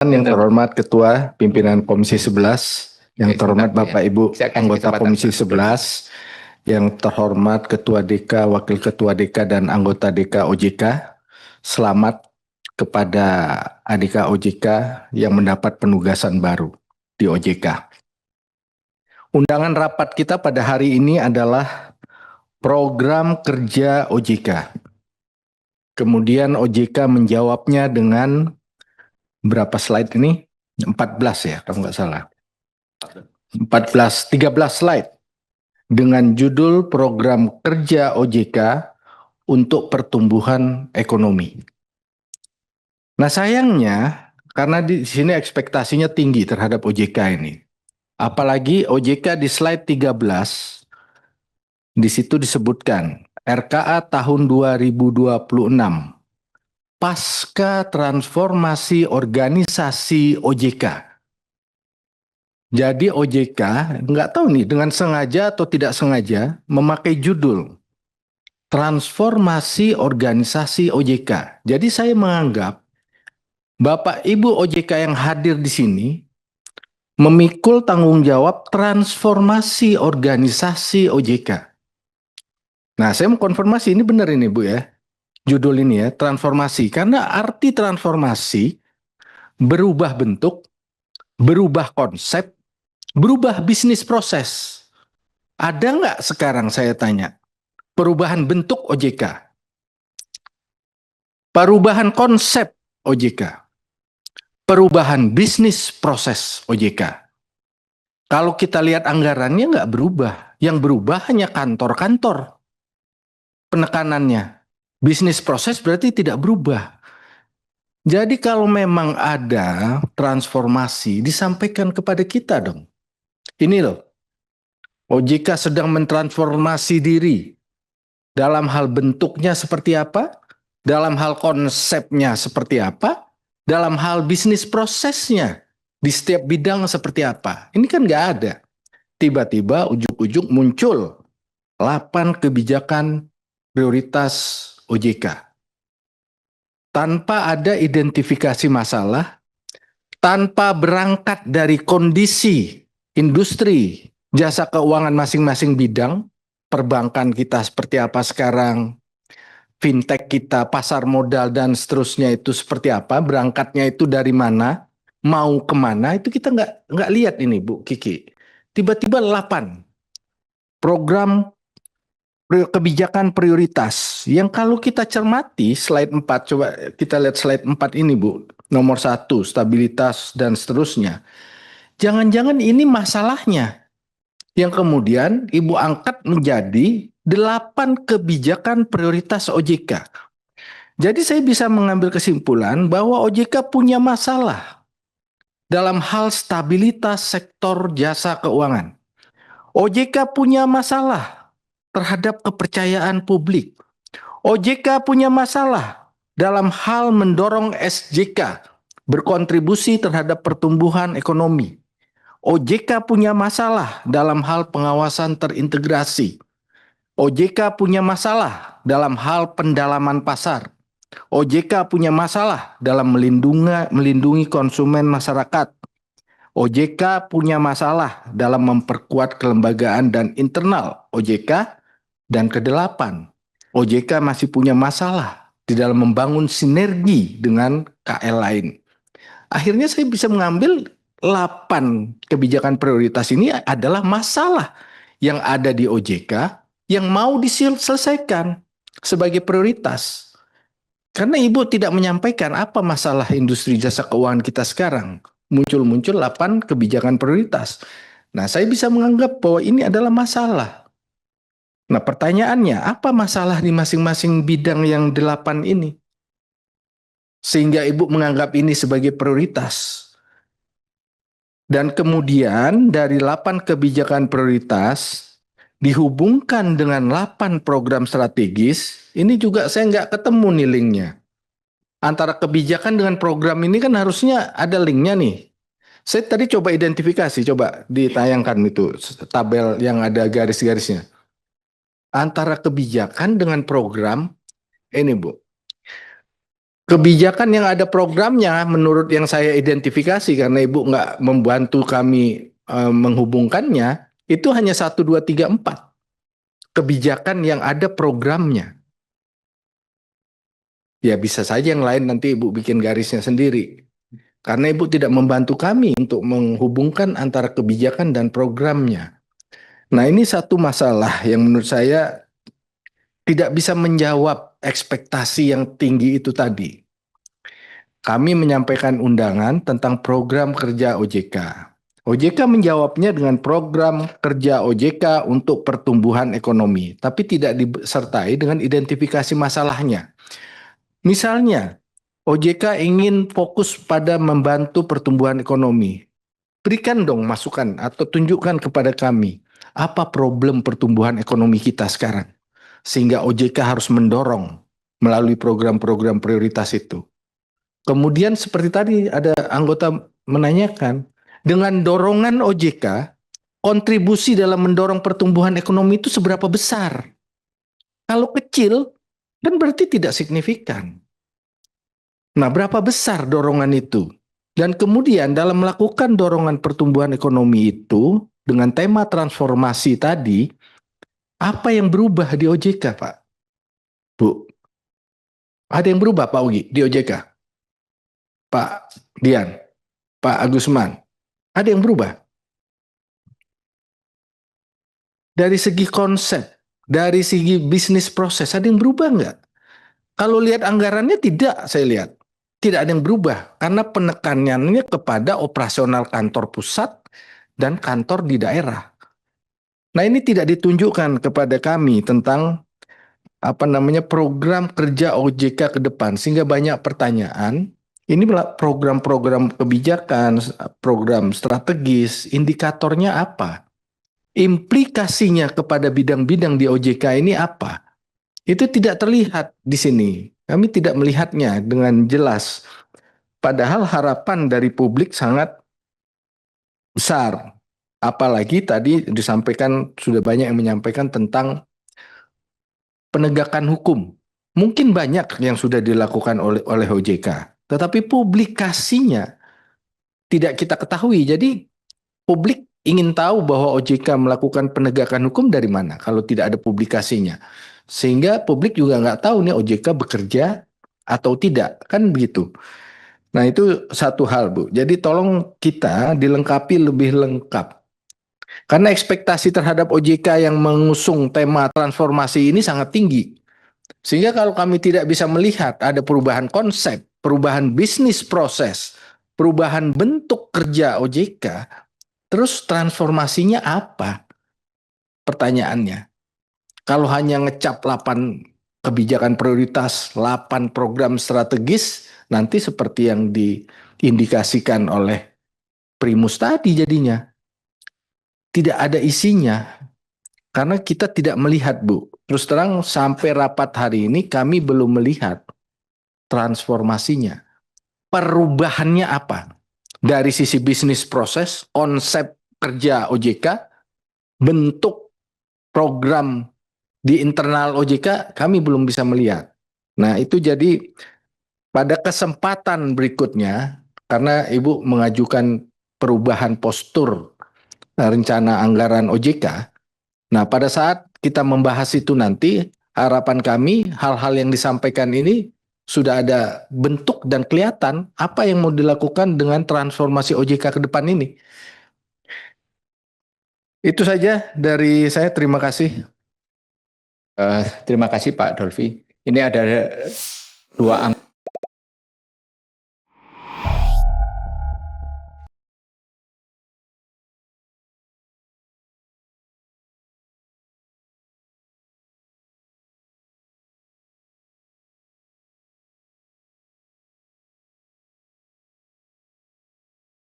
Yang terhormat Ketua Pimpinan Komisi 11, yang terhormat Bapak Ibu anggota Komisi 11, yang terhormat Ketua DK, Wakil Ketua DK, dan anggota DK OJK, selamat kepada adik OJK yang mendapat penugasan baru di OJK. Undangan rapat kita pada hari ini adalah program kerja OJK. Kemudian OJK menjawabnya dengan berapa slide ini? 14 ya, kalau nggak salah. 13 slide dengan judul program kerja OJK untuk pertumbuhan ekonomi. Nah, sayangnya karena di sini ekspektasinya tinggi terhadap OJK ini. Apalagi OJK di slide 13 di situ disebutkan RKA tahun 2026 pasca transformasi organisasi OJK. Jadi OJK nggak tahu nih dengan sengaja atau tidak sengaja memakai judul transformasi organisasi OJK. Jadi saya menganggap Bapak Ibu OJK yang hadir di sini memikul tanggung jawab transformasi organisasi OJK. Nah, saya mau konfirmasi ini benar ini Bu ya. Judul ini ya, transformasi. Karena arti transformasi berubah bentuk, berubah konsep, berubah bisnis proses. Ada nggak sekarang saya tanya, perubahan bentuk OJK, perubahan konsep OJK, perubahan bisnis proses OJK? Kalau kita lihat anggarannya nggak berubah. Yang berubah hanya kantor-kantor penekanannya. Bisnis proses berarti tidak berubah. Jadi kalau memang ada transformasi, disampaikan kepada kita dong. Ini loh, OJK sedang mentransformasi diri. Dalam hal bentuknya seperti apa? Dalam hal konsepnya seperti apa? Dalam hal bisnis prosesnya di setiap bidang seperti apa? Ini kan nggak ada. Tiba-tiba ujuk-ujuk muncul 8 kebijakan prioritas OJK. Tanpa ada identifikasi masalah, tanpa berangkat dari kondisi industri jasa keuangan masing-masing bidang, perbankan kita seperti apa sekarang, fintech kita, pasar modal dan seterusnya itu seperti apa, berangkatnya itu dari mana, mau kemana, itu kita nggak lihat ini Bu Kiki. Tiba-tiba 8 program kebijakan prioritas yang kalau kita cermati slide 4, coba kita lihat slide 4 ini Bu, nomor 1 stabilitas dan seterusnya. Jangan-jangan ini masalahnya yang kemudian Ibu angkat menjadi 8 kebijakan prioritas OJK. Jadi saya bisa mengambil kesimpulan bahwa OJK punya masalah dalam hal stabilitas sektor jasa keuangan. OJK punya masalah terhadap kepercayaan publik. OJK punya masalah dalam hal mendorong SJK berkontribusi terhadap pertumbuhan ekonomi. OJK punya masalah dalam hal pengawasan terintegrasi. OJK punya masalah dalam hal pendalaman pasar. OJK punya masalah dalam melindungi konsumen masyarakat. OJK punya masalah dalam memperkuat kelembagaan dan internal OJK. Dan kedelapan, OJK masih punya masalah di dalam membangun sinergi dengan KL lain. Akhirnya saya bisa mengambil 8 kebijakan prioritas ini adalah masalah yang ada di OJK yang mau diselesaikan sebagai prioritas. Karena Ibu tidak menyampaikan apa masalah industri jasa keuangan kita sekarang. Muncul-muncul 8 kebijakan prioritas. Nah, saya bisa menganggap bahwa ini adalah masalah. Nah, pertanyaannya, apa masalah di masing-masing bidang yang 8 ini? Sehingga Ibu menganggap ini sebagai prioritas. Dan kemudian dari 8 kebijakan prioritas, dihubungkan dengan 8 program strategis, ini juga saya nggak ketemu nih linknya. Antara kebijakan dengan program ini kan harusnya ada linknya nih. Saya tadi coba identifikasi, coba ditayangkan itu tabel yang ada garis-garisnya. Antara kebijakan dengan program, ini Bu. Kebijakan yang ada programnya menurut yang saya identifikasi karena Ibu nggak membantu kami menghubungkannya, itu hanya 1, 2, 3, 4 kebijakan yang ada programnya. Ya bisa saja yang lain nanti Ibu bikin garisnya sendiri. Karena Ibu tidak membantu kami untuk menghubungkan antara kebijakan dan programnya. Nah, ini satu masalah yang menurut saya tidak bisa menjawab ekspektasi yang tinggi itu tadi. Kami menyampaikan undangan tentang program kerja OJK. OJK menjawabnya dengan program kerja OJK untuk pertumbuhan ekonomi, tapi tidak disertai dengan identifikasi masalahnya. Misalnya, OJK ingin fokus pada membantu pertumbuhan ekonomi. Berikan dong masukan atau tunjukkan kepada kami apa problem pertumbuhan ekonomi kita sekarang. Sehingga OJK harus mendorong melalui program-program prioritas itu. Kemudian seperti tadi ada anggota menanyakan, dengan dorongan OJK, kontribusi dalam mendorong pertumbuhan ekonomi itu seberapa besar? Kalau kecil, kan berarti tidak signifikan. Nah, berapa besar dorongan itu? Dan kemudian dalam melakukan dorongan pertumbuhan ekonomi itu, dengan tema transformasi tadi, apa yang berubah di OJK, Pak? Bu, ada yang berubah, Pak Ugi, di OJK? Pak Dian, Pak Agusman, ada yang berubah? Dari segi konsep, dari segi bisnis proses, ada yang berubah nggak? Kalau lihat anggarannya tidak, saya lihat. Tidak ada yang berubah, karena penekanannya kepada operasional kantor pusat dan kantor di daerah. Nah, ini tidak ditunjukkan kepada kami tentang apa namanya program kerja OJK ke depan, sehingga banyak pertanyaan. Ini program-program kebijakan, program strategis, indikatornya apa? Implikasinya kepada bidang-bidang di OJK ini apa? Itu tidak terlihat di sini. Kami tidak melihatnya dengan jelas. Padahal harapan dari publik sangat besar. Apalagi tadi disampaikan, sudah banyak yang menyampaikan tentang penegakan hukum. Mungkin banyak yang sudah dilakukan oleh OJK, tetapi publikasinya tidak kita ketahui. Jadi publik ingin tahu bahwa OJK melakukan penegakan hukum dari mana kalau tidak ada publikasinya. Sehingga publik juga nggak tahu nih OJK bekerja atau tidak, kan begitu. Nah, itu satu hal, Bu. Jadi tolong kita dilengkapi lebih lengkap. Karena ekspektasi terhadap OJK yang mengusung tema transformasi ini sangat tinggi. Sehingga kalau kami tidak bisa melihat ada perubahan konsep, perubahan bisnis proses, perubahan bentuk kerja OJK, terus transformasinya apa? Pertanyaannya. Kalau hanya ngecap 8 kebijakan prioritas, 8 program strategis, nanti seperti yang diindikasikan oleh Primus tadi jadinya. Tidak ada isinya, karena kita tidak melihat, Bu. Terus terang sampai rapat hari ini kami belum melihat transformasinya. Perubahannya apa? Dari sisi bisnis proses, konsep kerja OJK, bentuk program di internal OJK kami belum bisa melihat. Nah, itu jadi pada kesempatan berikutnya, karena Ibu mengajukan perubahan postur rencana anggaran OJK, nah pada saat kita membahas itu nanti, harapan kami hal-hal yang disampaikan ini sudah ada bentuk dan kelihatan apa yang mau dilakukan dengan transformasi OJK ke depan ini. Itu saja dari saya, terima kasih. Terima kasih Pak Dolvi. Ini ada 2 angka